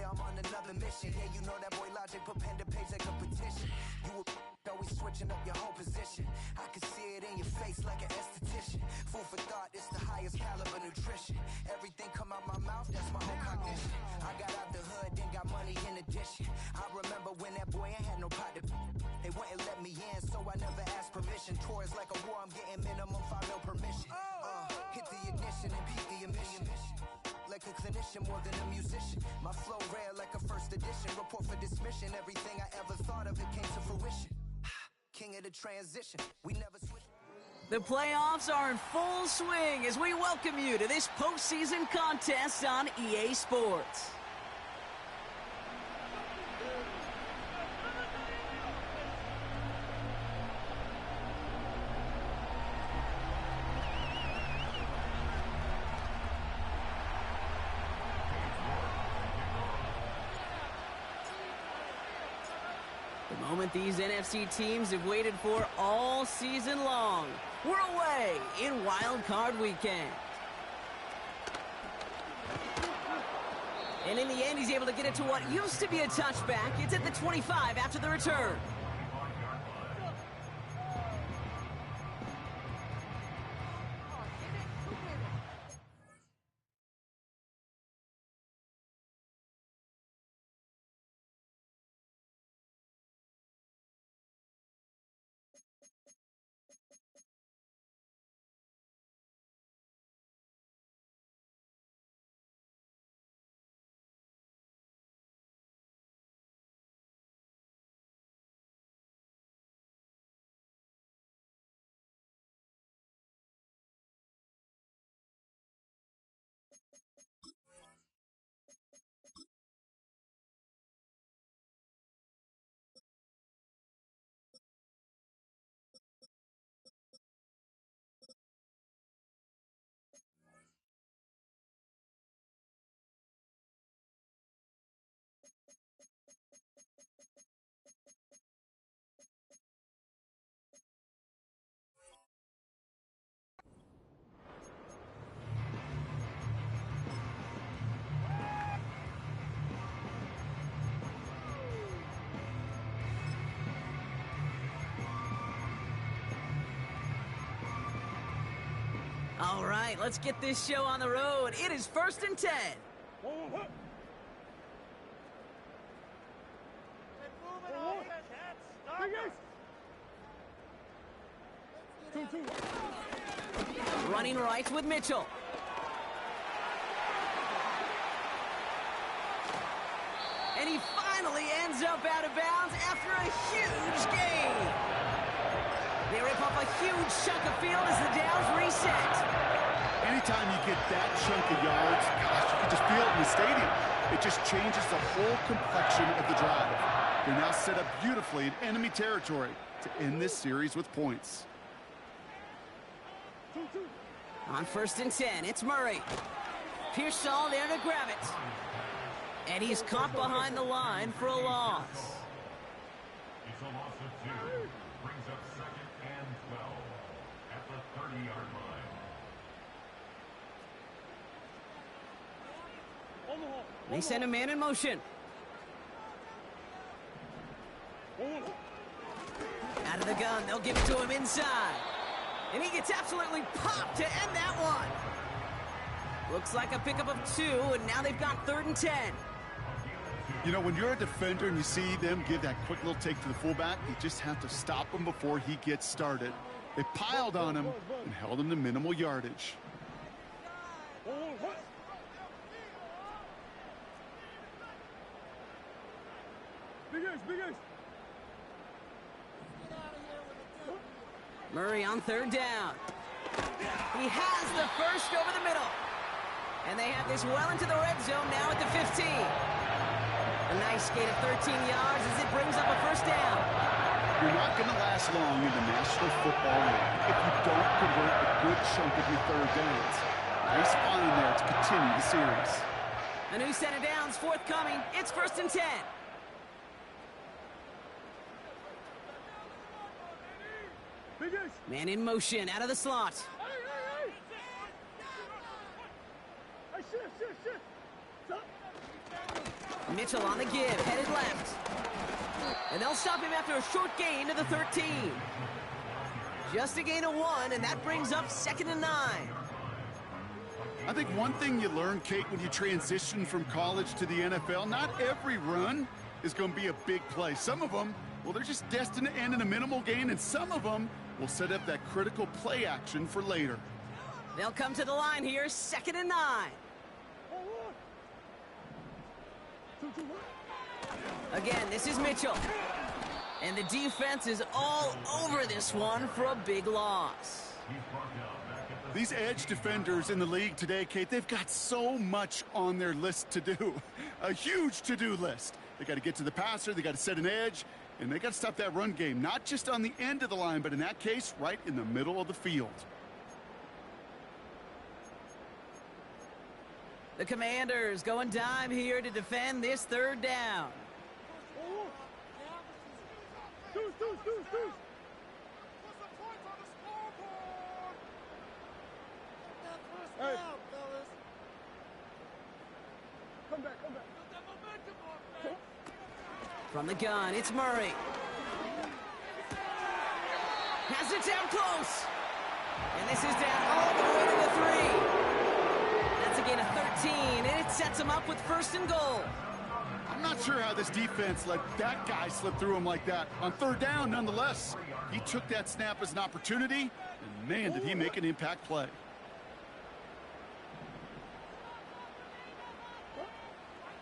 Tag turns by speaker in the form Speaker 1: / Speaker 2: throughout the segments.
Speaker 1: I'm on another mission. Yeah, you know that boy Logic put pen to page like a petition. You always switching up your whole position. I can see it in your face like an esthetician. Food for thought, it's the highest caliber nutrition. Everything come out my mouth, that's my own cognition. I got out the hood, then got money in addition. I remember when that boy ain't had no pot to. They wouldn't let me in, so I never asked permission. Tours like a war, I'm getting minimum 5 mil permission. Hit the ignition and beat the emission. Like a clinician more than a musician. My flow rare like a first edition. Report for dismission. Everything I ever thought of, it came to fruition. King of the transition. We never switch.
Speaker 2: The playoffs are in full swing as we welcome you to this postseason contest on EA Sports. The moment these NFC teams have waited for all season long. We're away in Wild Card Weekend. And in the end, he's able to get it to what used to be a touchback. It's at the 25 after the return. All right, let's get this show on the road. It is 1st and 10. Running right with Mitchell. And he finally ends up out of bounds after a huge gain. They rip up a huge chunk of field as the downs reset.
Speaker 3: Anytime you get that chunk of yards, gosh, you can just feel it in the stadium. It just changes the whole complexion of the drive. They're now set up beautifully in enemy territory to end this series with points.
Speaker 2: On 1st and 10, it's Murray. Pearsall there to grab it. And he's caught behind the line for a loss.
Speaker 4: It's a loss of 2. Brings up 2nd and 12 at the 30-yard line.
Speaker 2: They send a man in motion. Out of the gun, they'll give it to him inside. And he gets absolutely popped to end that one. Looks like a pickup of 2, and now they've got 3rd and 10.
Speaker 3: You know, when you're a defender and you see them give that quick little take to the fullback, you just have to stop him before he gets started. They piled on him and held him to minimal yardage.
Speaker 2: Murray on 3rd down. He has the first over the middle. And they have this well into the red zone now at the 15. A nice gain of 13 yards as it brings up a 1st down.
Speaker 3: You're not going to last long in the National Football League if you don't convert a good chunk of your 3rd downs. Nice find there to continue the series.
Speaker 2: A new set of downs forthcoming. It's 1st and 10. Man in motion out of the slot. Mitchell on the give, headed left. And they'll stop him after a short gain to the 13. Just a gain of 1, and that brings up 2nd and 9.
Speaker 3: I think one thing you learn, Kate, when you transition from college to the NFL, not every run is going to be a big play. Some of them, well, they're just destined to end in a minimal gain, and some of them will set up that critical play action for later.
Speaker 2: They'll come to the line here, 2nd and 9. Again, this is Mitchell. And the defense is all over this one for a big loss.
Speaker 3: These edge defenders in the league today, Kate, they've got so much on their list to do. A huge to-do list. They got to get to the passer, they got to set an edge, and they got to stop that run game, not just on the end of the line, but in that case, right in the middle of the field.
Speaker 2: The Commanders going dime here to defend this 3rd down.
Speaker 5: Hey. Come back.
Speaker 2: From the gun, it's Murray. Has it down close. And this is down all the way to the 3. That's a gain of 13, and it sets him up with 1st and goal.
Speaker 3: I'm not sure how this defense let that guy slip through him like that. On 3rd down, nonetheless, he took that snap as an opportunity, and man, did he make an impact play.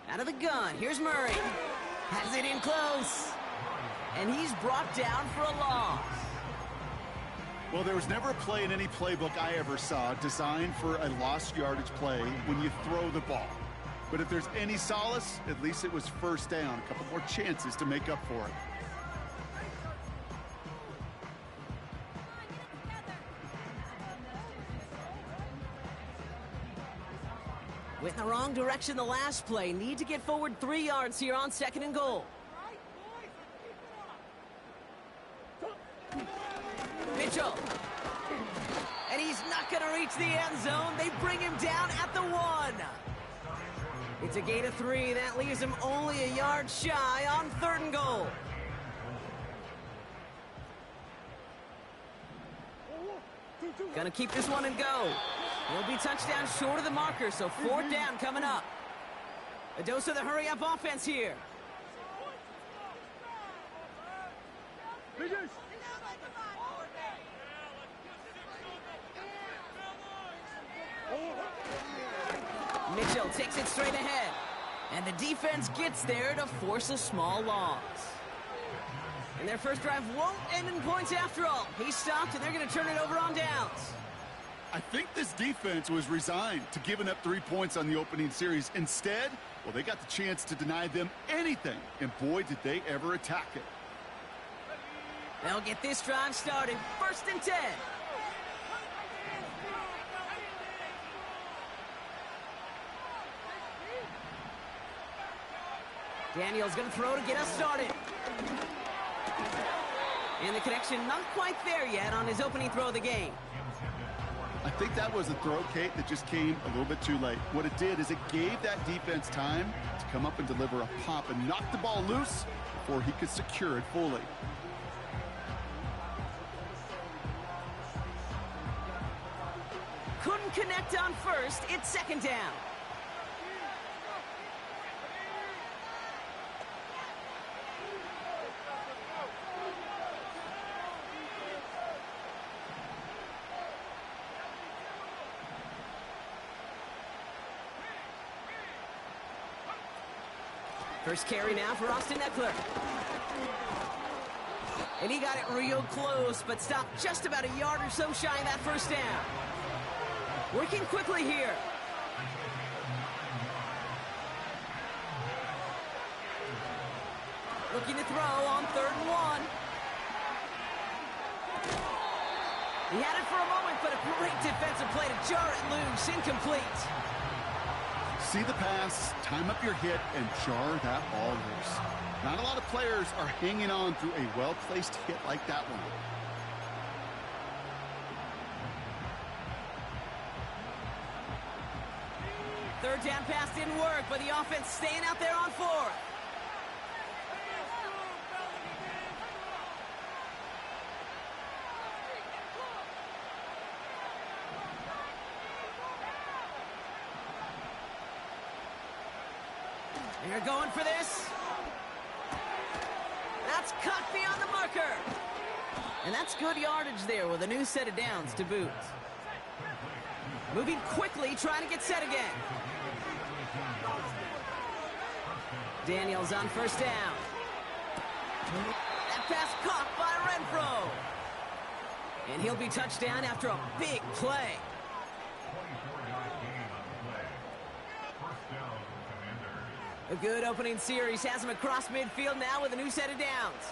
Speaker 2: Out of the gun, here's Murray. Has it in close. And he's brought down for a loss.
Speaker 3: Well, there was never a play in any playbook I ever saw designed for a lost yardage play when you throw the ball. But if there's any solace, at least it was 1st down. A couple more chances to make up for it.
Speaker 2: Went in the wrong direction the last play. Need to get forward 3 yards here on 2nd and goal. Mitchell. And he's not going to reach the end zone. They bring him down at the 1. It's a gain of 3. That leaves him only a yard shy on 3rd and goal. Gonna keep this one and go. He'll be touchdown short of the marker, so 4th down coming up. A dose of the hurry-up offense here. Mitchell takes it straight ahead. And the defense gets there to force a small loss. And their first drive won't end in points after all. He stopped, and they're going to turn it over on downs.
Speaker 3: I think this defense was resigned to giving up 3 points on the opening series. Instead, well, they got the chance to deny them anything. And boy, did they ever attack it.
Speaker 2: They'll get this drive started. 1st and 10. Daniel's going to throw to get us started. And the connection not quite there yet on his opening throw of the game.
Speaker 3: I think that was a throw, Kate, that just came a little bit too late. What it did is it gave that defense time to come up and deliver a pop and knock the ball loose before he could secure it fully.
Speaker 2: Couldn't connect on 1st. It's 2nd down. First carry now for Austin Eckler. And he got it real close, but stopped just about a yard or so shy of that 1st down. Working quickly here. Looking to throw on 3rd and 1. He had it for a moment, but a great defensive play to jar it loose. Incomplete.
Speaker 3: See the pass, time up your hit, and jar that ball loose. Not a lot of players are hanging on through a well-placed hit like that one.
Speaker 2: third down pass didn't work, but the offense staying out there on fourth. They're going for this. That's cut beyond the marker. And that's good yardage there with a new set of downs to boot. Moving quickly, trying to get set again. Daniels on first down. That pass caught by Renfro. And he'll be touchdown after a big play.
Speaker 4: 24-yard gain on the play. First down, Commanders.
Speaker 2: A good opening series has him across midfield now with a new set of downs.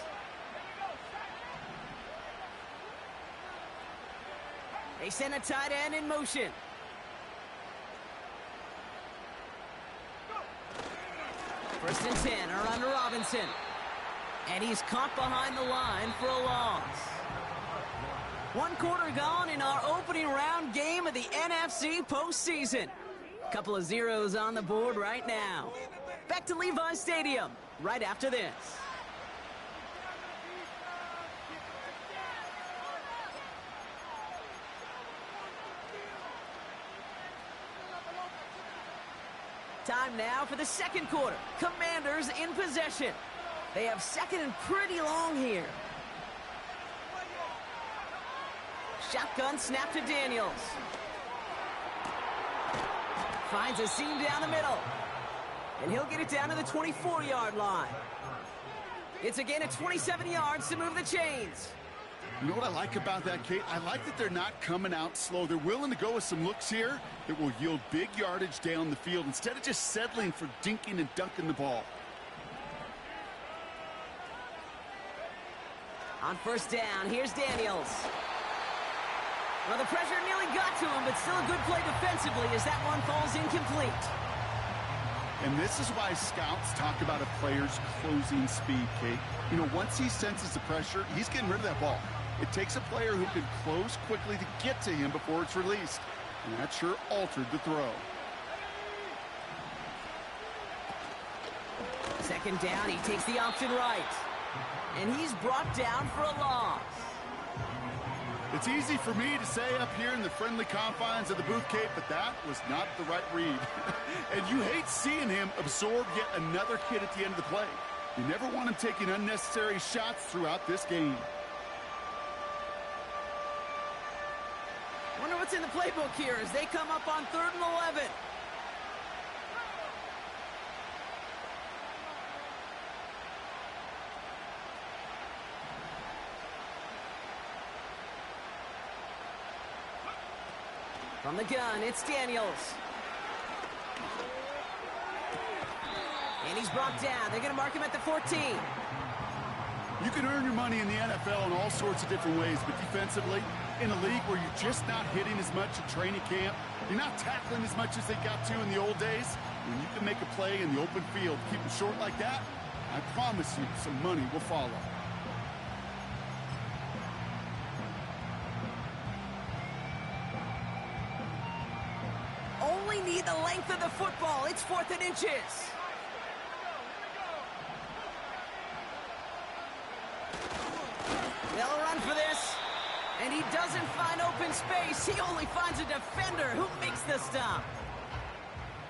Speaker 2: They send a tight end in motion. First and 10, a run to Robinson. And he's caught behind the line for a loss. 1 quarter gone in our opening round game of the NFC postseason. Couple of zeros on the board right now. Back to Levi Stadium right after this. Time now for the second quarter. Commanders in possession. They have second and pretty long here. Shotgun snap to Daniels. Finds a seam down the middle. And he'll get it down to the 24-yard line. It's a gain of 27 yards to move the chains.
Speaker 3: You know what I like about that, Kate? I like that they're not coming out slow. They're willing to go with some looks here that will yield big yardage down the field instead of just settling for dinking and dunking the ball.
Speaker 2: On first down, here's Daniels. Well, the pressure nearly got to him, but still a good play defensively as that one falls incomplete.
Speaker 3: And this is why scouts talk about a player's closing speed, Kate. You know, once he senses the pressure, he's getting rid of that ball. It takes a player who can close quickly to get to him before it's released. And that sure altered the throw.
Speaker 2: Second down, he takes the option right. And he's brought down for a loss.
Speaker 3: It's easy for me to say up here in the friendly confines of the booth, Kate, but that was not the right read. And you hate seeing him absorb yet another hit at the end of the play. You never want him taking unnecessary shots throughout this game.
Speaker 2: Wonder what's in the playbook here as they come up on 3rd and 11. From the gun, it's Daniels. And he's brought down. They're going to mark him at the 14.
Speaker 3: You can earn your money in the NFL in all sorts of different ways, but defensively, in a league where you're just not hitting as much at training camp, you're not tackling as much as they got to in the old days, when you can make a play in the open field, keep them short like that, I promise you some money will follow.
Speaker 2: Only need the length of the football. It's 4th and inches. They'll run for this. And he doesn't find open space. He only finds a defender who makes the stop.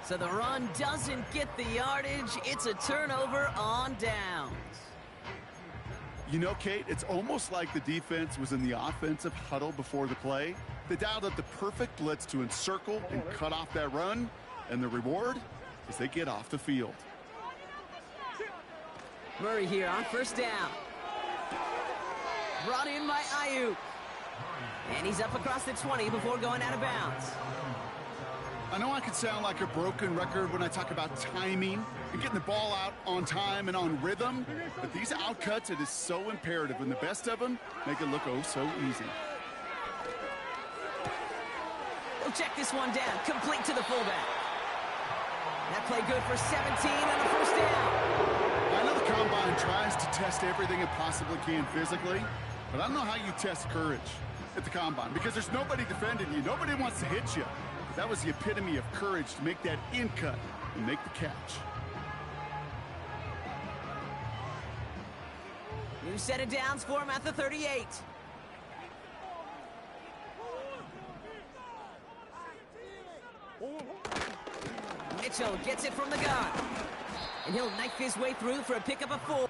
Speaker 2: So the run doesn't get the yardage. It's a turnover on downs.
Speaker 3: You know, Kate, it's almost like the defense was in the offensive huddle before the play. They dialed up the perfect blitz to encircle and cut off that run. And the reward is they get off the field.
Speaker 2: Murray here on first down. Brought in by Ayuk. And he's up across the 20 before going out of bounds.
Speaker 3: I know I could sound like a broken record when I talk about timing and getting the ball out on time and on rhythm, but these outcuts, it is so imperative, and the best of them make it look oh so easy.
Speaker 2: We'll check this one down, complete to the fullback. That play good for 17 on the first down.
Speaker 3: I know the Combine tries to test everything it possibly can physically, but I don't know how you test courage at the Combine, because there's nobody defending you. Nobody wants to hit you. That was the epitome of courage to make that in cut and make the catch.
Speaker 2: New set of downs for him at the 38. Mitchell gets it from the gun. And he'll knife his way through for a pickup of 4.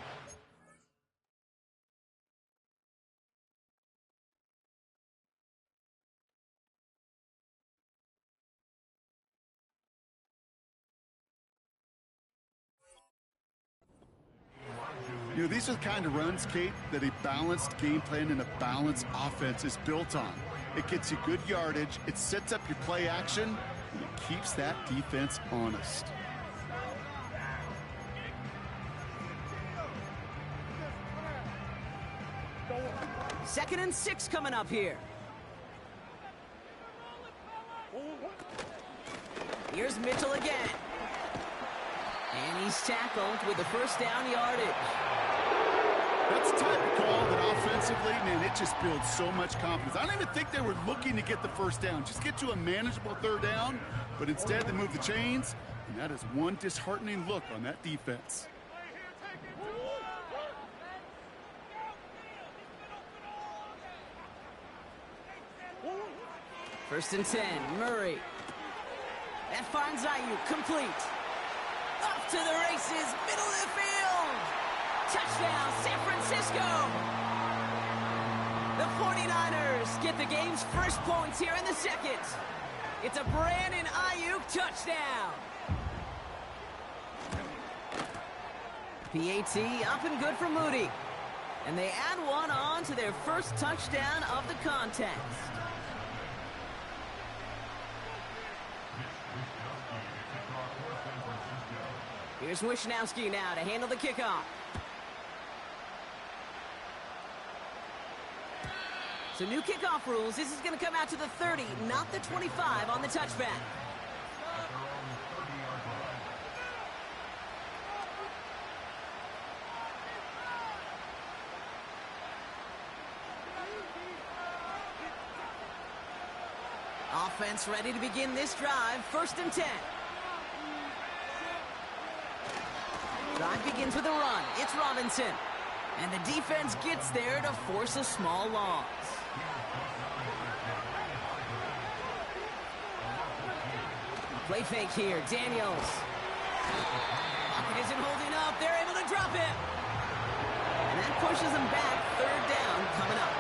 Speaker 3: You know, these are the kind of runs, Kate, that a balanced game plan and a balanced offense is built on. It gets you good yardage, it sets up your play action, and it keeps that defense honest.
Speaker 2: Second and 6 coming up here. Here's Mitchell again. And he's tackled with the first down yardage.
Speaker 3: That's the type of call that offensively, man, it just builds so much confidence. I don't even think they were looking to get the first down. Just get to a manageable third down, but instead they move the chains, and that is one disheartening look on that defense.
Speaker 2: First and 10, Murray. That finds Ayuk, complete. Up to the races, middle of the field. Touchdown, San Francisco. The 49ers get the game's first points here in the second. It's a Brandon Ayuk touchdown. PAT up and good for Moody. And they add one on to their first touchdown of the contest. Here's Wishnowski now to handle the kickoff. So new kickoff rules. This is going to come out to the 30, not the 25 on the touchback. Offense ready to begin this drive. First and 10. Drive begins with a run. It's Robinson. And the defense gets there to force a small loss. Play fake here. Daniels. Pocket isn't holding up. They're able to drop it. And that pushes them back. Third down coming up.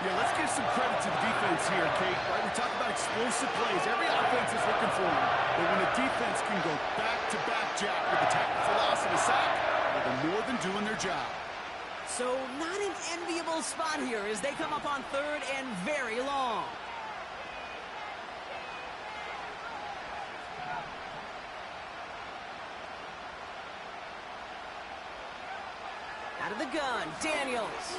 Speaker 3: Yeah, let's give some credit to the defense here, Kate. Right? We talk about explosive plays. Every offense is looking for them. But when the defense can go back-to-back, Jack, with the tackle for loss and a sack, they're more than doing their job.
Speaker 2: So not an enviable spot here as they come up on third and very long. Out of the gun, Daniels.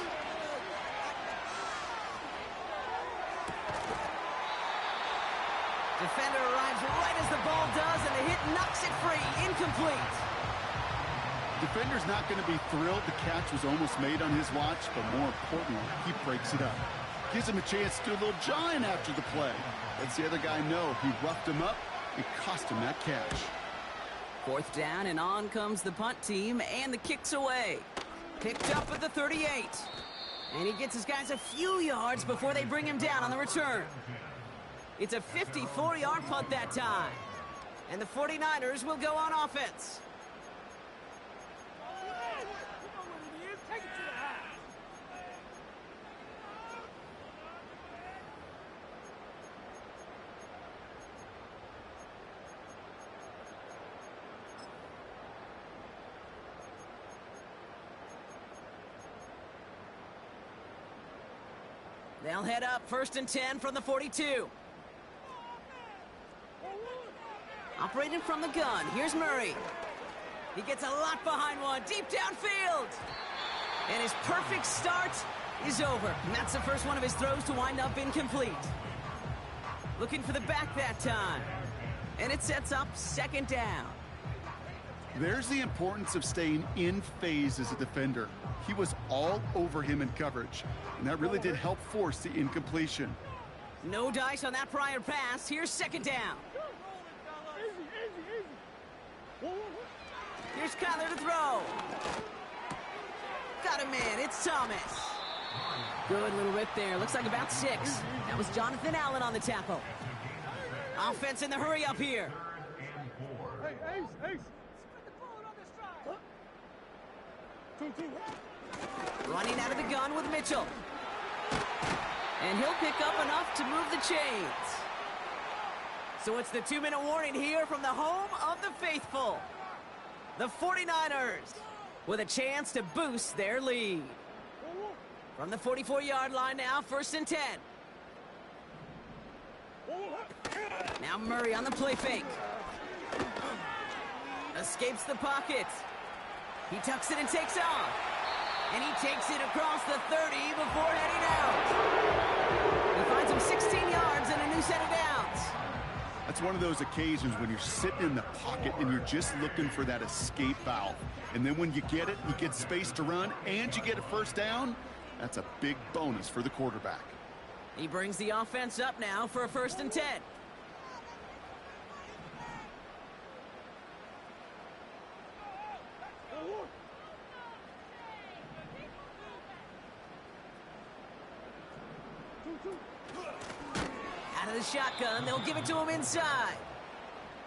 Speaker 2: Defender arrives right as the ball does, and the hit knocks it free. Incomplete.
Speaker 3: Defender's not going to be thrilled the catch was almost made on his watch, but more importantly, he breaks it up. Gives him a chance to do a little jawing after the play. Lets the other guy know he roughed him up and cost him that catch.
Speaker 2: Fourth down, and on comes the punt team, and the kick's away. Picked up at the 38. And he gets his guys a few yards before they bring him down on the return. It's a 54-yard punt that time. And the 49ers will go on offense. They'll head up first and 10 from the 42. Operating from the gun, here's Murray. He gets a lot behind one, deep downfield. And his perfect start is over. And that's the first one of his throws to wind up incomplete. Looking for the back that time. And it sets up second down.
Speaker 3: There's the importance of staying in phase as a defender. He was all over him in coverage, and that really did help force the incompletion.
Speaker 2: No dice on that prior pass. Here's second down.
Speaker 5: Easy, easy, easy. Whoa, whoa, whoa.
Speaker 2: Here's Kyler to throw. Got a man. It's Thomas. Good little rip there. Looks like about 6. That was Jonathan Allen on the tackle. Offense in the hurry up here.
Speaker 5: Hey, Ace, Ace. Split the ball on this drive. Huh? 2-2.
Speaker 2: Running out of the gun with Mitchell. And he'll pick up enough to move the chains. So it's the 2-minute warning here from the home of the faithful. The 49ers with a chance to boost their lead. From the 44-yard line now, 1st and 10. Now Murray on the play fake. Escapes the pocket. He tucks it and takes off. And he takes it across the 30 before heading out. He finds him 16 yards and a new set of downs.
Speaker 3: That's one of those occasions when you're sitting in the pocket and you're just looking for that escape valve. And then when you get it, you get space to run, and you get a first down. That's a big bonus for the quarterback.
Speaker 2: He brings the offense up now for a 1st and 10. Out of the shotgun, they'll give it to him inside.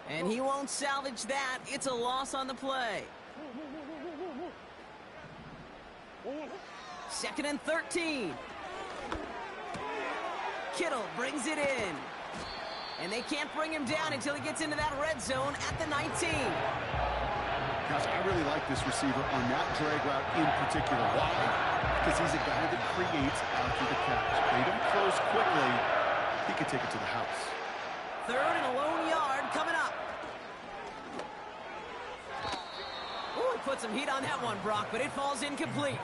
Speaker 2: And he won't salvage that. It's a loss on the play. 2nd and 13. Kittle brings it in. And they can't bring him down until he gets into that red zone at the 19.
Speaker 3: Gosh, I really like this receiver on that drag route in particular. Why? Because he's a guy that creates after the catch. They don't close quickly. He could take it to the house.
Speaker 2: 3rd and a lone yard coming up. Ooh, he put some heat on that one, Brock, but it falls incomplete.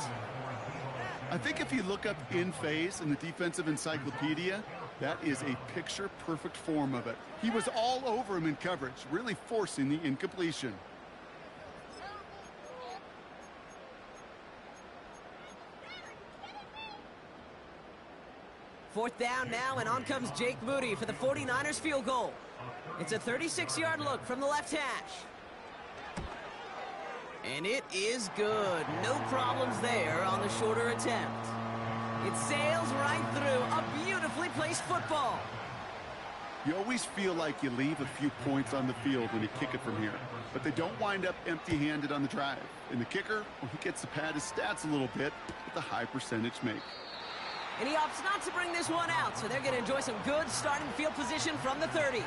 Speaker 3: I think if you look up in phase in the defensive encyclopedia, that is a picture-perfect form of it. He was all over him in coverage, really forcing the incompletion.
Speaker 2: Fourth down now, and on comes Jake Moody for the 49ers field goal. It's a 36-yard look from the left hash. And it is good. No problems there on the shorter attempt. It sails right through a beautifully placed football.
Speaker 3: You always feel like you leave a few points on the field when you kick it from here, but they don't wind up empty-handed on the drive. And the kicker, well, he gets to pad his stats a little bit with a high percentage make.
Speaker 2: And he opts not to bring this one out, so they're going to enjoy some good starting field position from the 30.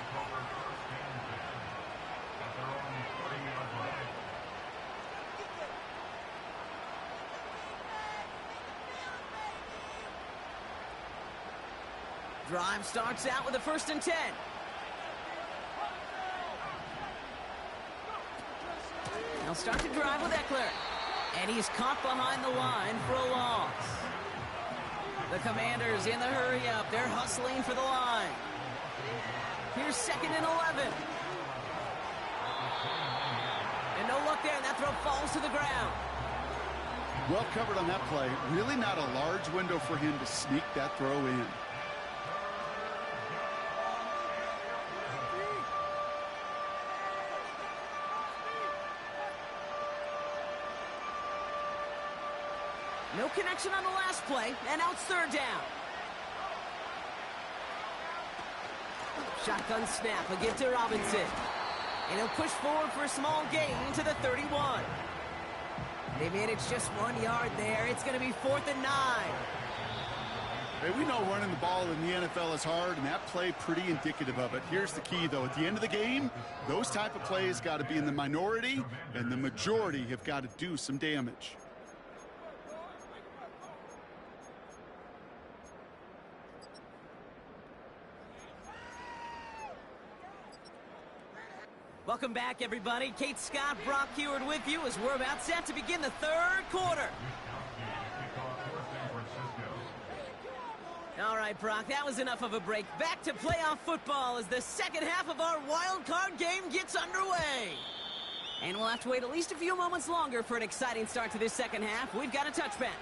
Speaker 2: Drive starts out with a 1st and 10. They'll start to drive with Eckler. And he's caught behind the line for a loss. The Commanders in the hurry up. They're hustling for the line. Here's 2nd and 11. And no luck there, and that throw falls to the ground.
Speaker 3: Well covered on that play. Really not a large window for him to sneak that throw in.
Speaker 2: No connection on the last play, and now it's 3rd down. Shotgun snap, a give to Robinson. And he'll push forward for a small gain to the 31. They managed just 1 yard there. It's going to be 4th and 9.
Speaker 3: Hey, we know running the ball in the NFL is hard, and that play pretty indicative of it. Here's the key, though. At the end of the game, those type of plays got to be in the minority, and the majority have got to do some damage.
Speaker 2: Welcome back, everybody. Kate Scott, Brock Huard with you as we're about set to begin the 3rd quarter. All right, Brock, that was enough of a break. Back to playoff football as the second half of our wild card game gets underway. And we'll have to wait at least a few moments longer for an exciting start to this second half. We've got a touchback.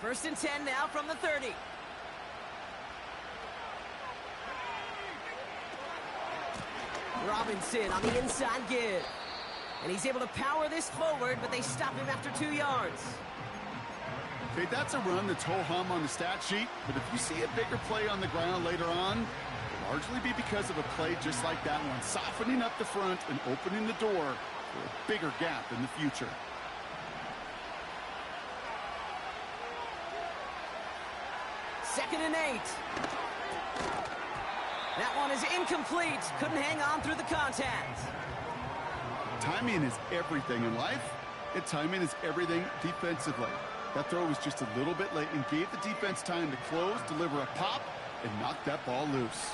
Speaker 2: First and 10 now from the 30. Robinson on the inside give. And he's able to power this forward, but they stop him after 2 yards.
Speaker 3: Okay, that's a run that's ho-hum on the stat sheet, but if you see a bigger play on the ground later on, it'll largely be because of a play just like that one, softening up the front and opening the door for a bigger gap in the future.
Speaker 2: Second and 8. That one is incomplete. Couldn't hang on through the contact.
Speaker 3: Timing is everything in life, and timing is everything defensively. That throw was just a little bit late and gave the defense time to close, deliver a pop, and knock that ball loose.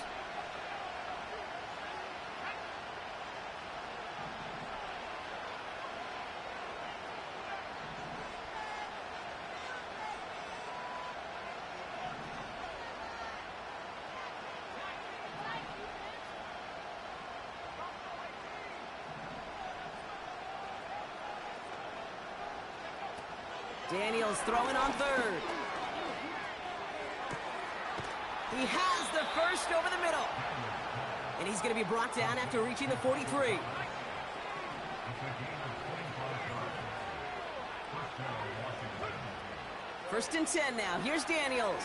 Speaker 2: Daniels throwing on third. He has the first over the middle. And he's going to be brought down after reaching the 43. First and 10 now. Here's Daniels.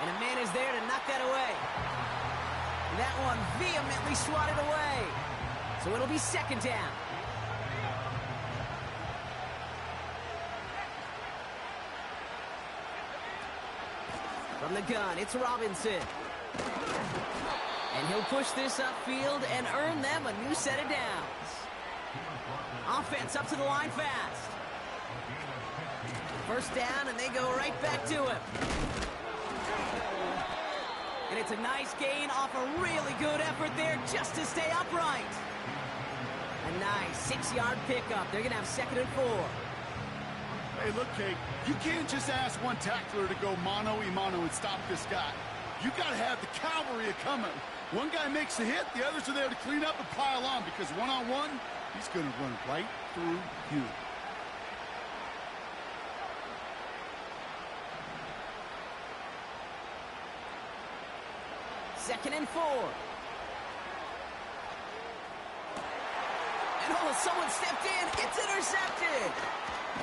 Speaker 2: And a man is there to knock that away. That one vehemently swatted away. So it'll be second down. From the gun, it's Robinson. And he'll push this upfield and earn them a new set of downs. Offense up to the line fast. First down, and they go right back to him. And it's a nice gain off a really good effort there just to stay upright. A nice 6-yard pickup. They're going to have second and 4.
Speaker 3: Hey, look, Kate, you can't just ask one tackler to go mano-a-mano and stop this guy. You got to have the cavalry coming. One guy makes a hit, the others are there to clean up and pile on, because one-on-one, he's going to run right through you.
Speaker 2: Second and 4. And oh, someone stepped in. It's intercepted.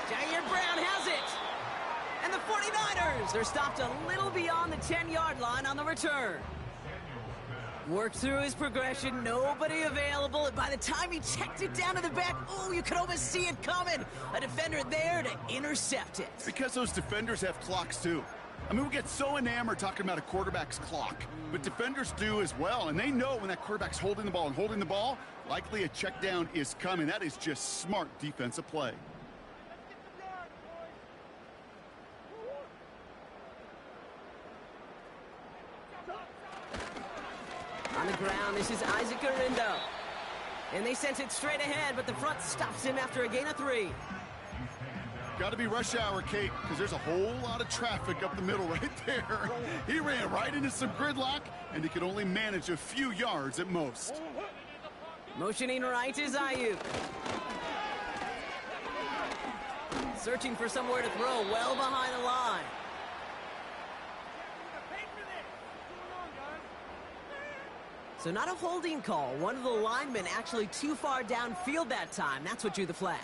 Speaker 2: Jair Brown has it. And the 49ers are stopped a little beyond the 10-yard line on the return. Worked through his progression, nobody available. And by the time he checked it down to the back, oh, you could almost see it coming. A defender there to intercept it.
Speaker 3: Because those defenders have clocks, too. I mean, we get so enamored talking about a quarterback's clock, but defenders do as well, and they know when that quarterback's holding the ball and holding the ball, likely a check down is coming. That is just smart defensive play.
Speaker 2: On the ground, this is Isaac Arindo. And they sent it straight ahead, but the front stops him after a gain of 3.
Speaker 3: Got to be rush hour, Kate, because there's a whole lot of traffic up the middle right there. He ran right into some gridlock, and he could only manage a few yards at most.
Speaker 2: Motioning right is Ayuk. Searching for somewhere to throw well behind the line. So not a holding call. One of the linemen actually too far downfield that time. That's what drew the flag.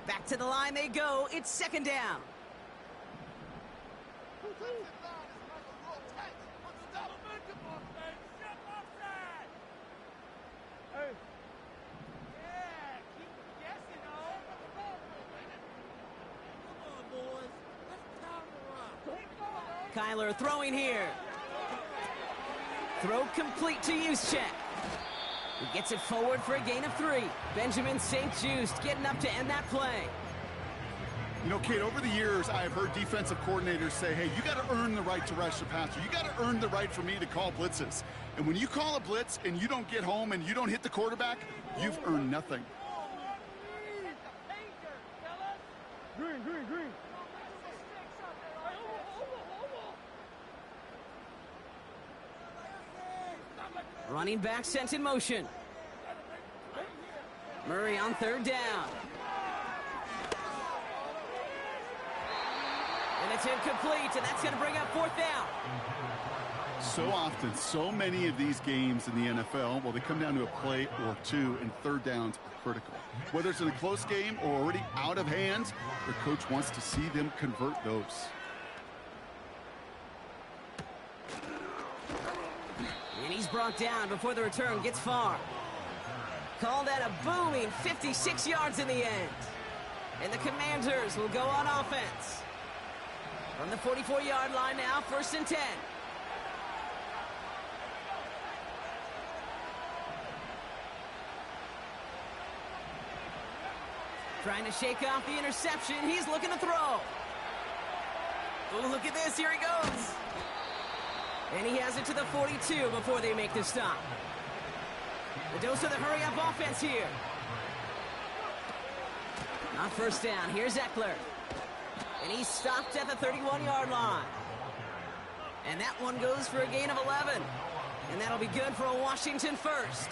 Speaker 2: Back to the line they go. It's second down. Kyler throwing here. Throw complete to Juszczyk. He gets it forward for a gain of 3. Benjamin St-Juste getting up to end that play.
Speaker 3: You know, Kate, over the years, I've heard defensive coordinators say, hey, you got to earn the right to rush the passer. You got to earn the right for me to call blitzes. And when you call a blitz and you don't get home and you don't hit the quarterback, you've earned nothing.
Speaker 5: Green.
Speaker 2: Running back sent in motion. Murray on third down. And it's incomplete, and that's going to bring up fourth down.
Speaker 3: So often, so many of these games in the NFL, well, they come down to a play or two, and third downs are critical. Whether it's in a close game or already out of hand, their coach wants to see them convert those.
Speaker 2: And he's brought down before the return gets far. Called at a booming 56 yards in the end. And the Commanders will go on offense. From the 44-yard line now, 1st and 10. Trying to shake off the interception. He's looking to throw. Oh, look at this. Here he goes. And he has it to the 42 before they make the stop. The dose of the hurry-up offense here. On 1st down, here's Eckler. And he's stopped at the 31-yard line. And that one goes for a gain of 11. And that'll be good for a Washington first.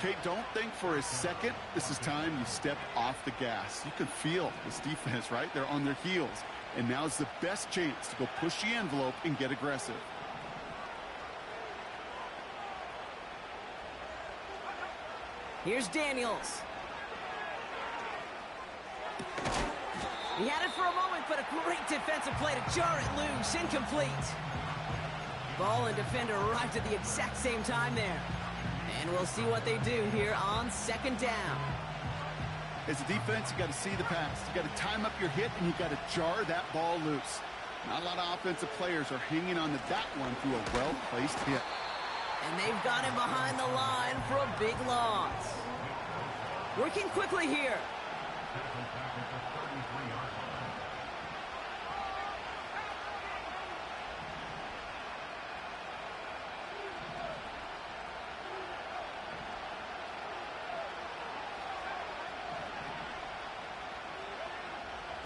Speaker 3: Kate, don't think for a second this is time you step off the gas. You can feel this defense, right? They're on their heels. And now's the best chance to go push the envelope and get aggressive.
Speaker 2: Here's Daniels. He had it for a moment, but a great defensive play to jar it loose. Incomplete. Ball and defender arrived at the exact same time there. And we'll see what they do here on 2nd down.
Speaker 3: As a defense, you got to see the pass. You got to time up your hit, and you got to jar that ball loose. Not a lot of offensive players are hanging on to that one through a well-placed hit.
Speaker 2: And they've got him behind the line for a big loss. Working quickly here.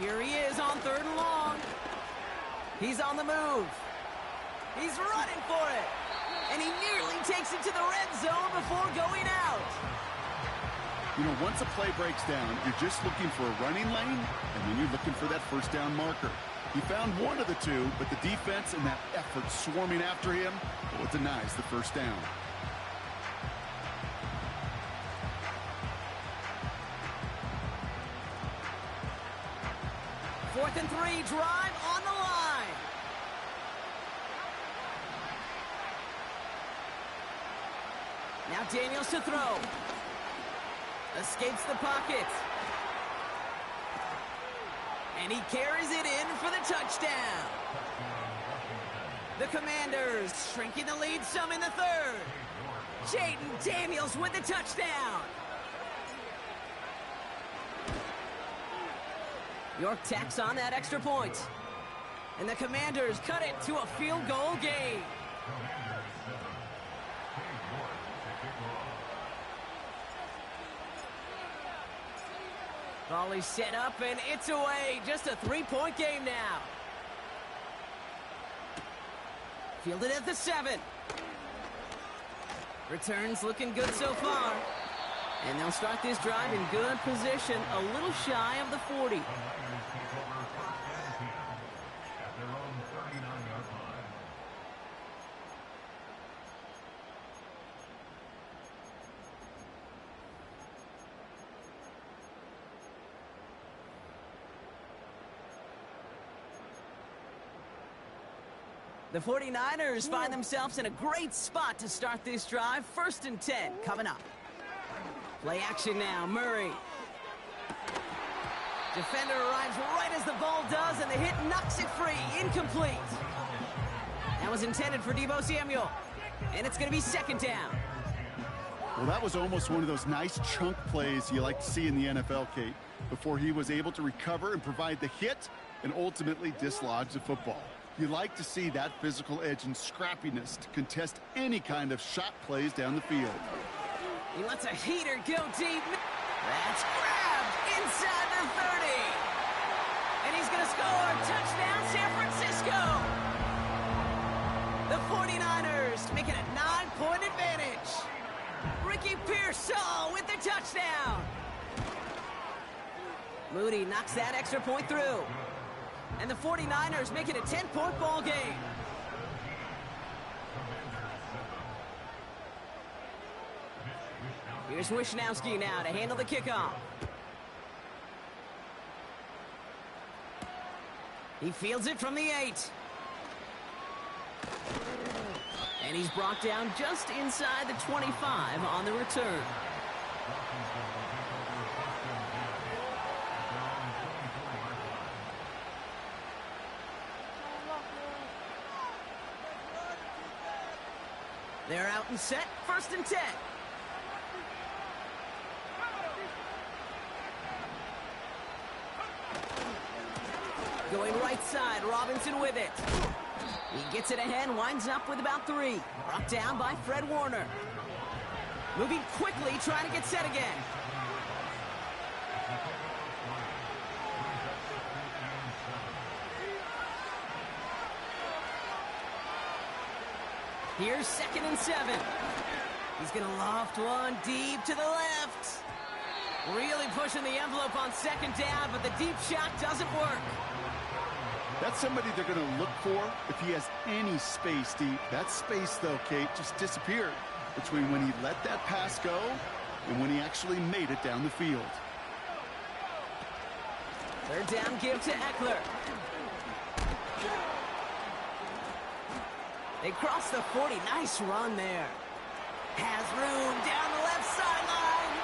Speaker 2: Here he is on 3rd and long. He's on the move. He's running for it. And he nearly takes it to the red zone before going out.
Speaker 3: You know, once a play breaks down, you're just looking for a running lane, and then you're looking for that 1st down marker. He found one of the two, but the defense and that effort swarming after him, well, it denies the 1st down.
Speaker 2: Fourth and 3, drive on the line. Now Daniels to throw. Escapes the pocket. And he carries it in for the touchdown. The Commanders shrinking the lead some in the 3rd. Jayden Daniels with the touchdown. York tacks on that extra point. And the Commanders cut it to a field goal game. Volley set up, and it's away. Just a 3-point game now. Fielded at the 7. Returns looking good so far. And they'll start this drive in good position, a little shy of the 40. The 49ers find themselves in a great spot to start this drive. 1st and 10 coming up. Play action now, Murray. Defender arrives right as the ball does, and the hit knocks it free. Incomplete. That was intended for Deebo Samuel. And it's going to be 2nd down.
Speaker 3: Well, that was almost one of those nice chunk plays you like to see in the NFL, Kate, before he was able to recover and provide the hit and ultimately dislodge the football. You like to see that physical edge and scrappiness to contest any kind of shot plays down the field.
Speaker 2: He lets a heater go deep. That's grabbed inside the 30. And he's going to score. Touchdown, San Francisco. The 49ers make it a 9-point Ricky Pearsall with the touchdown. Moody knocks that extra point through. And the 49ers make it a 10-point ball game. Here's Wishnowski now to handle the kickoff. He fields it from the 8. And he's brought down just inside the 25 on the return. They're out and set, 1st and 10. Going right side, Robinson with it. He gets it ahead, winds up with about 3. Brought down by Fred Warner. Moving quickly, trying to get set again. Here's 2nd and 7. He's going to loft one deep to the left. Really pushing the envelope on 2nd down, but the deep shot doesn't work.
Speaker 3: That's somebody they're going to look for if he has any space deep. That space, though, Kate, just disappeared between when he let that pass go and when he actually made it down the field.
Speaker 2: 3rd down give to Eckler. They cross the 40. Nice run there. Has room down the left sideline.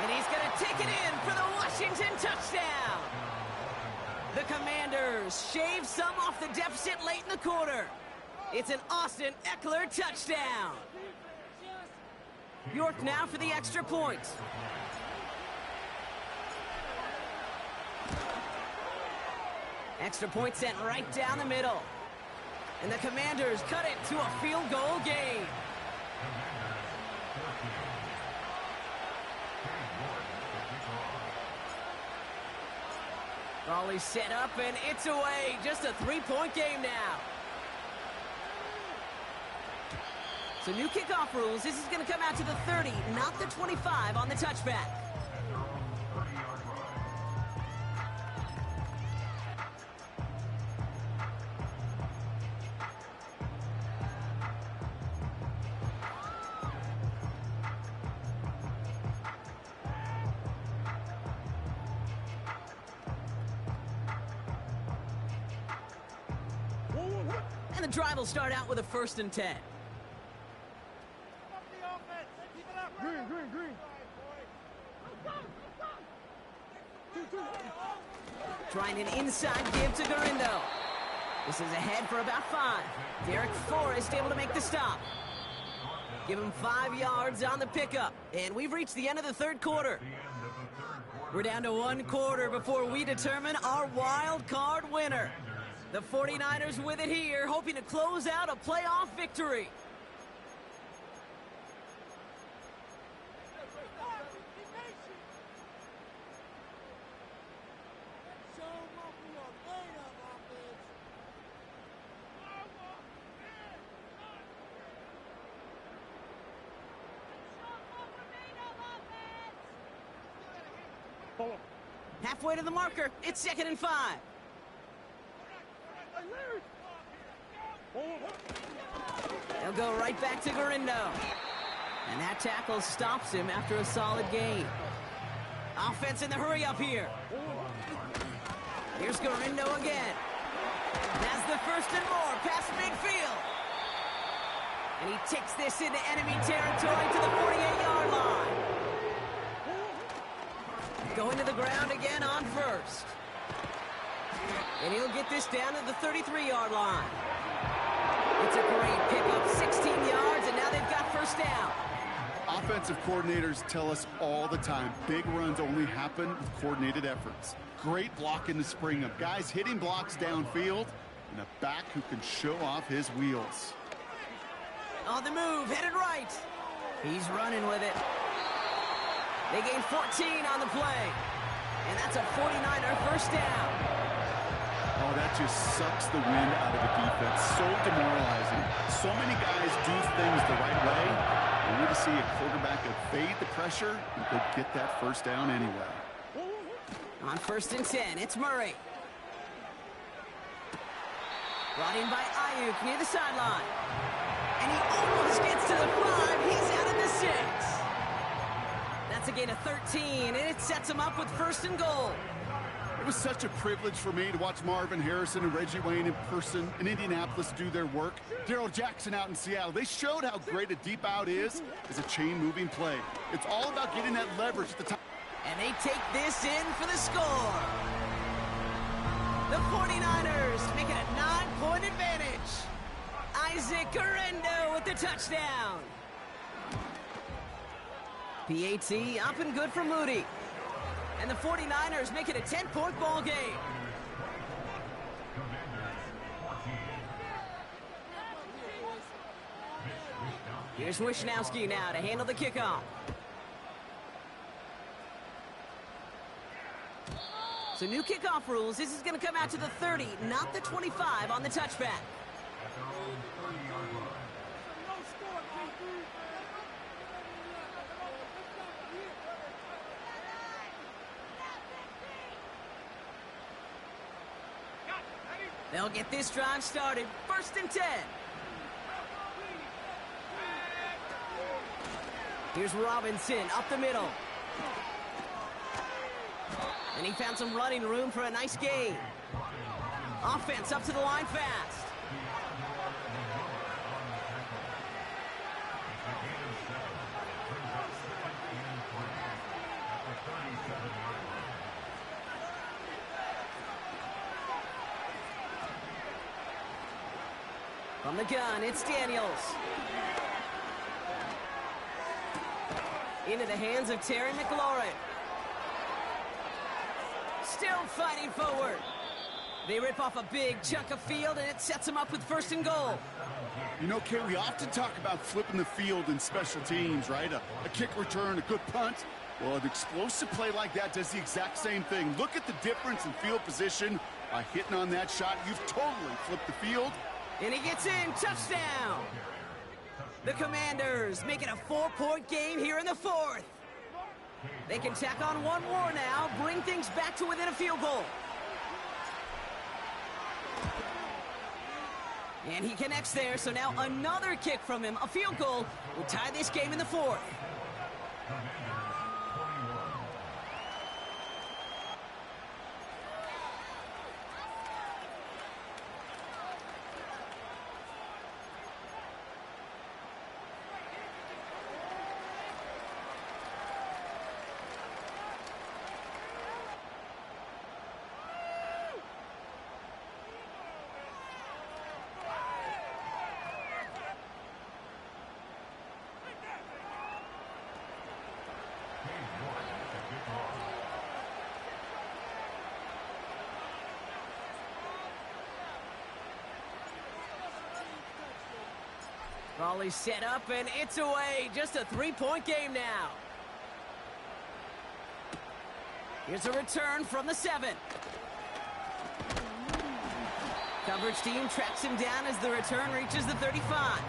Speaker 2: And he's going to take it in for the Washington touchdown. The Commanders shave some off the deficit late in the quarter. It's an Austin Eckler touchdown. York now for the extra point. Extra point sent right down the middle. And the Commanders cut it to a field goal game. Raleigh set up, and it's away. Just a 3-point game now. So new kickoff rules. This is going to come out to the 30, not the 25 on the touchback. And the drive will start out with a 1st and 10.
Speaker 5: Green.
Speaker 2: Trying an inside give to Garindo. This is ahead for about 5. Derek Forrest able to make the stop. Give him 5 yards on the pickup. And we've reached the end of the 3rd quarter. We're down to 1 quarter before we determine our wild card winner. The 49ers with it here, hoping to close out a playoff victory. Halfway to the marker, it's 2nd and 5. They'll go right back to Garindo. And that tackle stops him after a solid gain. Offense in the hurry up here. Here's Garindo again. That's the 1st and more past midfield. And he takes this into enemy territory to the 48-yard line. Going to the ground again on 1st. And he'll get this down to the 33-yard line. It's a great pickup, 16 yards, and now they've got 1st down.
Speaker 3: Offensive coordinators tell us all the time, big runs only happen with coordinated efforts. Great block in the spring of guys hitting blocks downfield, and a back who can show off his wheels.
Speaker 2: On the move, headed right. He's running with it. They gain 14 on the play. And that's a 49er 1st down.
Speaker 3: Oh, that just sucks the wind out of the defense. So demoralizing. So many guys do things the right way, Only to see a quarterback evade the pressure and go get that first down anyway.
Speaker 2: On 1st and 10, it's Murray. Brought in by Ayuk near the sideline. And he almost gets to the 5. He's out at the 6. That's a gain of 13, and it sets him up with 1st and goal.
Speaker 3: It was such a privilege for me to watch Marvin Harrison and Reggie Wayne in person in Indianapolis do their work. Darrell Jackson out in Seattle. They showed how great a deep out is as a chain-moving play. It's all about getting that leverage at the time.
Speaker 2: And they take this in for the score. The 49ers make it a 9-point advantage. Isaac Guerrero with the touchdown. PAT up and good for Moody. And the 49ers make it a 10-point ball game. Here's Wishnowski now to handle the kickoff. So new kickoff rules. This is going to come out to the 30, not the 25 on the touchback. They'll get this drive started. 1st and 10. Here's Robinson up the middle. And he found some running room for a nice gain. Offense up to the line fast. From the gun, it's Daniels. Into the hands of Terry McLaurin. Still fighting forward. They rip off a big chunk of field, and it sets them up with 1st and goal.
Speaker 3: You know, Kay, we often talk about flipping the field in special teams, right? A kick return, a good punt. Well, an explosive play like that does the exact same thing. Look at the difference in field position. By hitting on that shot, you've totally flipped the field.
Speaker 2: And he gets in. Touchdown. The Commanders make it a 4-point game here in the 4th. They can tack on one more now, bring things back to within a field goal. And he connects there, so now another kick from him, a field goal, will tie this game in the 4th. Raleigh set up, and it's away. Just a 3-point game now. Here's a return from the 7. Coverage team tracks him down as the return reaches the 35.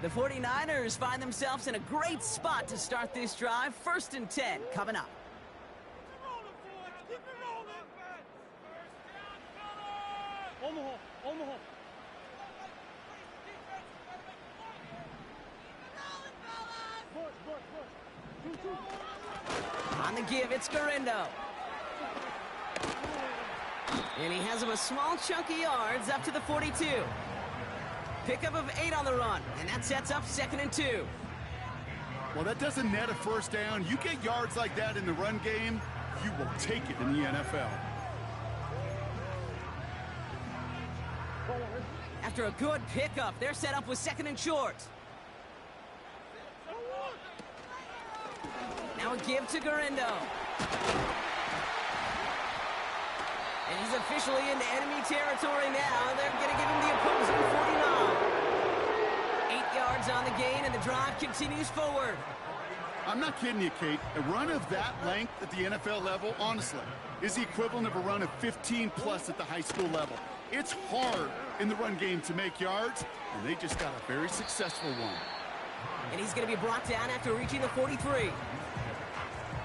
Speaker 2: The 49ers find themselves in a great spot to start this drive. 1st and 10 coming up. On the give, it's Guerrero. And he has him a small chunk of yards up to the 42. Pickup of 8 on the run, and that sets up 2nd and 2.
Speaker 3: Well, that doesn't net a first down. You get yards like that in the run game, you will take it in the NFL.
Speaker 2: After a good pickup, they're set up with 2nd and short. Now a give to Guerrero. And he's officially into enemy territory now. They're going to give him the opposing 49. 8 yards yards on the gain, and the drive continues forward.
Speaker 3: I'm not kidding you, Kate. A run of that length at the NFL level, honestly, is the equivalent of a run of 15-plus at the high school level. It's hard in the run game to make yards, and they just got a very successful one.
Speaker 2: And he's going to be brought down after reaching the 43.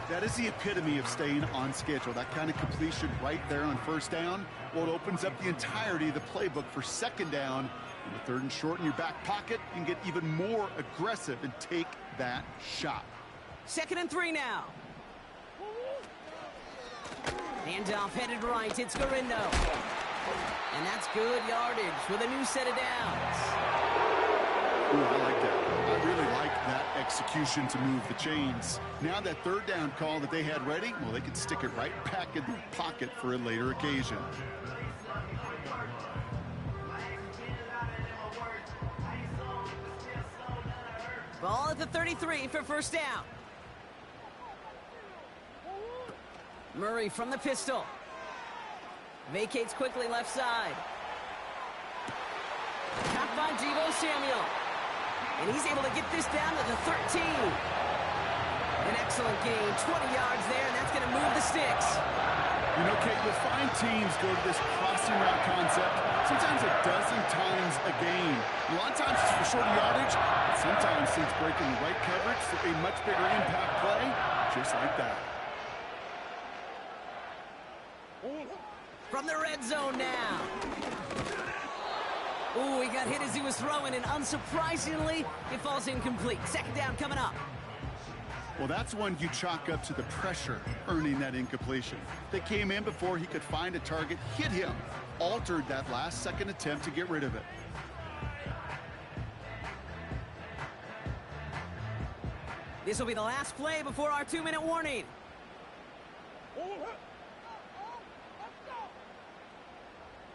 Speaker 3: That is the epitome of staying on schedule. That kind of completion right there on first down. Well, it opens up the entirety of the playbook for second down. And the third and short in your back pocket, you can get even more aggressive and take that shot.
Speaker 2: 2nd and 3 now. Handoff headed right. It's Garindo. And that's good yardage with a new set of downs.
Speaker 3: Ooh, I like that. I really like that execution to move the chains. Now that third down call that they had ready, well, they can stick it right back in the pocket for a later occasion.
Speaker 2: Ball at the 33 for first down. Murray from the pistol. Vacates quickly left side. Caught by Deebo Samuel. And he's able to get this down to the 13. An excellent gain. 20 yards there, and that's going to move the sticks.
Speaker 3: You know, Kate, you'll find teams go to this crossing route concept sometimes a dozen times a game. A lot of times it's for shorter yardage, but sometimes it's breaking the right coverage for a much bigger impact play, just like that.
Speaker 2: From the red zone now. Ooh, he got hit as he was throwing, and unsurprisingly, it falls incomplete. Second down coming up.
Speaker 3: Well, that's one you chalk up to the pressure earning that incompletion. They came in before he could find a target, hit him, altered that last-second attempt to get rid of it.
Speaker 2: This will be the last play before our 2-minute warning.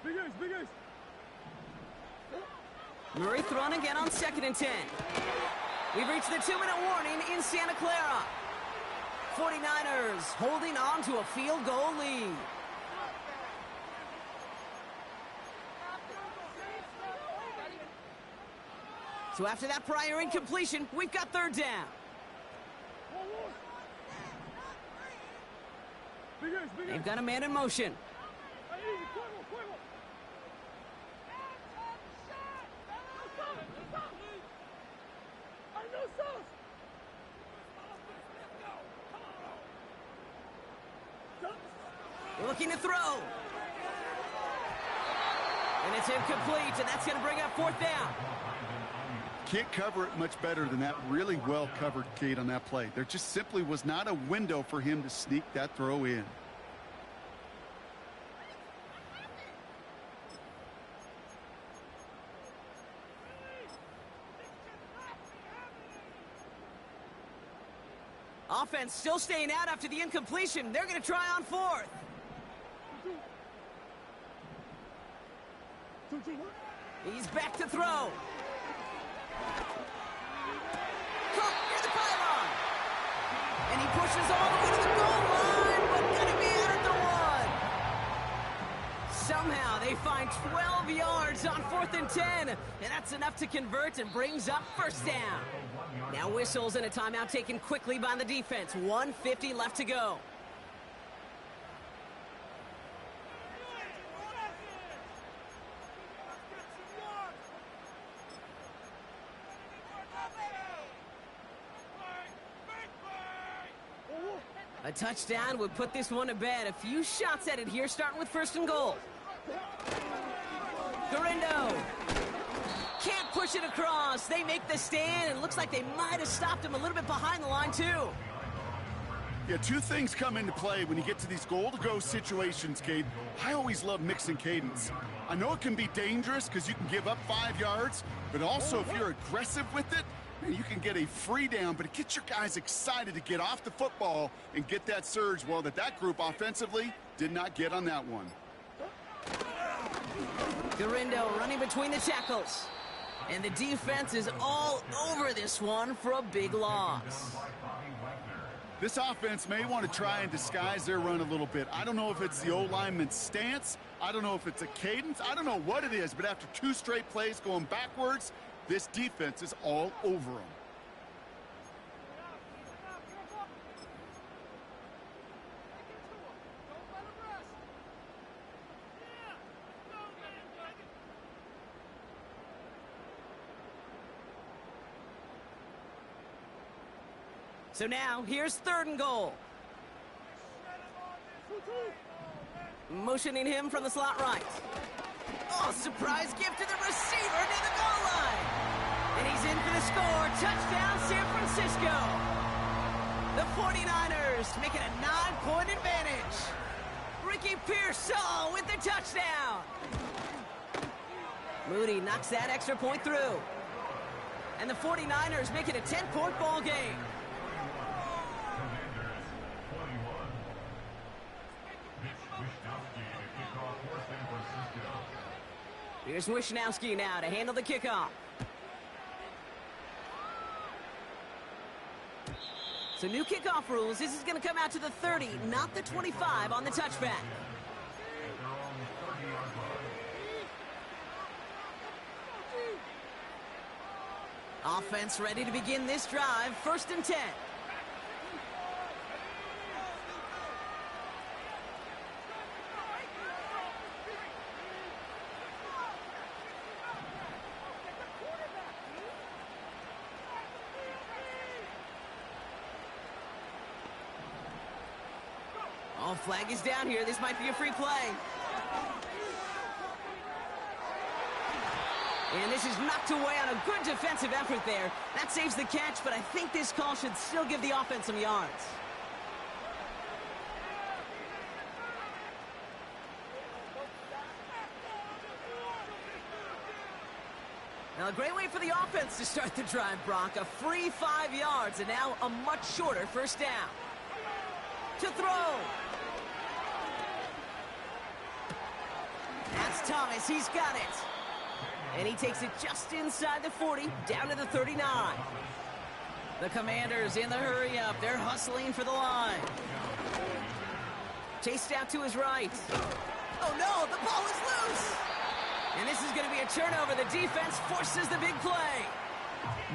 Speaker 5: Big ace.
Speaker 2: Murray thrown again on 2nd and 10. We've reached the 2-minute warning in Santa Clara. 49ers holding on to a field goal lead. So after that prior incompletion, we've got third down. They've got a man in motion. Looking to throw. And it's incomplete, and that's going to bring up fourth down.
Speaker 3: Can't cover it much better than that. Really well covered, Kate, on that play. There just simply was not a window for him to sneak that throw in.
Speaker 2: Offense still staying out after the incompletion. They're going to try on fourth. He's back to throw. Caught near the pylon. And he pushes all the way to the goal line, but gonna be out at the 1. Somehow they find 12 yards on 4th and 10, and that's enough to convert and brings up first down. Now whistles and a timeout taken quickly by the defense. 1:50 left to go. A touchdown would put this one to bed. A few shots at it here, starting with 1st and goal. Garindo can't push it across. They make the stand, and it looks like they might have stopped him a little bit behind the line, too.
Speaker 3: Yeah, two things come into play when you get to these goal-to-go situations, Kate. I always love mixing cadence. I know it can be dangerous because you can give up 5 yards, but also if you're aggressive with it, you can get a free down, but it gets your guys excited to get off the football and get that surge. Well, that group offensively did not get on that one.
Speaker 2: Garindo running between the tackles. And the defense is all over this one for a big loss.
Speaker 3: This offense may want to try and disguise their run a little bit. I don't know if it's the O-lineman's stance. I don't know if it's a cadence. I don't know what it is, but after 2 straight plays going backwards, This defense is all over them.
Speaker 2: So now, here's 3rd and goal. Motioning him from the slot right. Oh, surprise gift to the receiver near the goal line. And he's in for the score. Touchdown, San Francisco. The 49ers make it a 9-point advantage. Ricky Pearsall with the touchdown. Moody knocks that extra point through. And the 49ers make it a 10-point ball game. Here's Wishnowski now to handle the kickoff. So new kickoff rules. This is going to come out to the 30, not the 25 on the touchback. Offense ready to begin this drive. 1st and 10. Oh, flag is down here. This might be a free play. And this is knocked away on a good defensive effort there. That saves the catch, but I think this call should still give the offense some yards. Now, a great way for the offense to start the drive, Brock. A free 5 yards, and now a much shorter 1st down. To throw. That's Thomas. He's got it. And he takes it just inside the 40, down to the 39. The Commanders in the hurry up. They're hustling for the line. Chased out to his right. Oh, no, the ball is loose. And this is going to be a turnover. The defense forces the big play.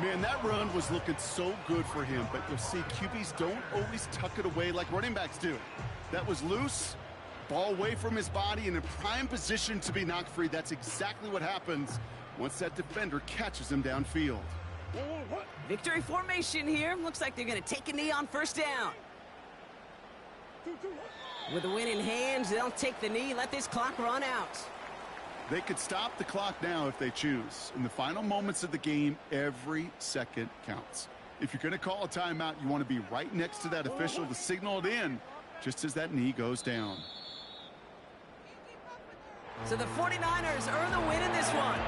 Speaker 3: Man, that run was looking so good for him, but you'll see QBs don't always tuck it away like running backs do. That was loose, ball away from his body, and in prime position to be knocked free. That's exactly what happens once that defender catches him downfield.
Speaker 2: Victory formation here. Looks like they're going to take a knee on 1st down. With the win in hand, they'll take the knee, let this clock run out.
Speaker 3: They could stop the clock now if they choose. In the final moments of the game, every second counts. If you're going to call a timeout, you want to be right next to that official to signal it in just as that knee goes down.
Speaker 2: So the 49ers earn the win in this one.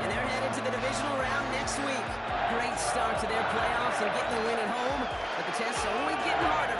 Speaker 2: And they're headed to the divisional round next week. Great start to their playoffs and getting the win at home, but the test's only getting harder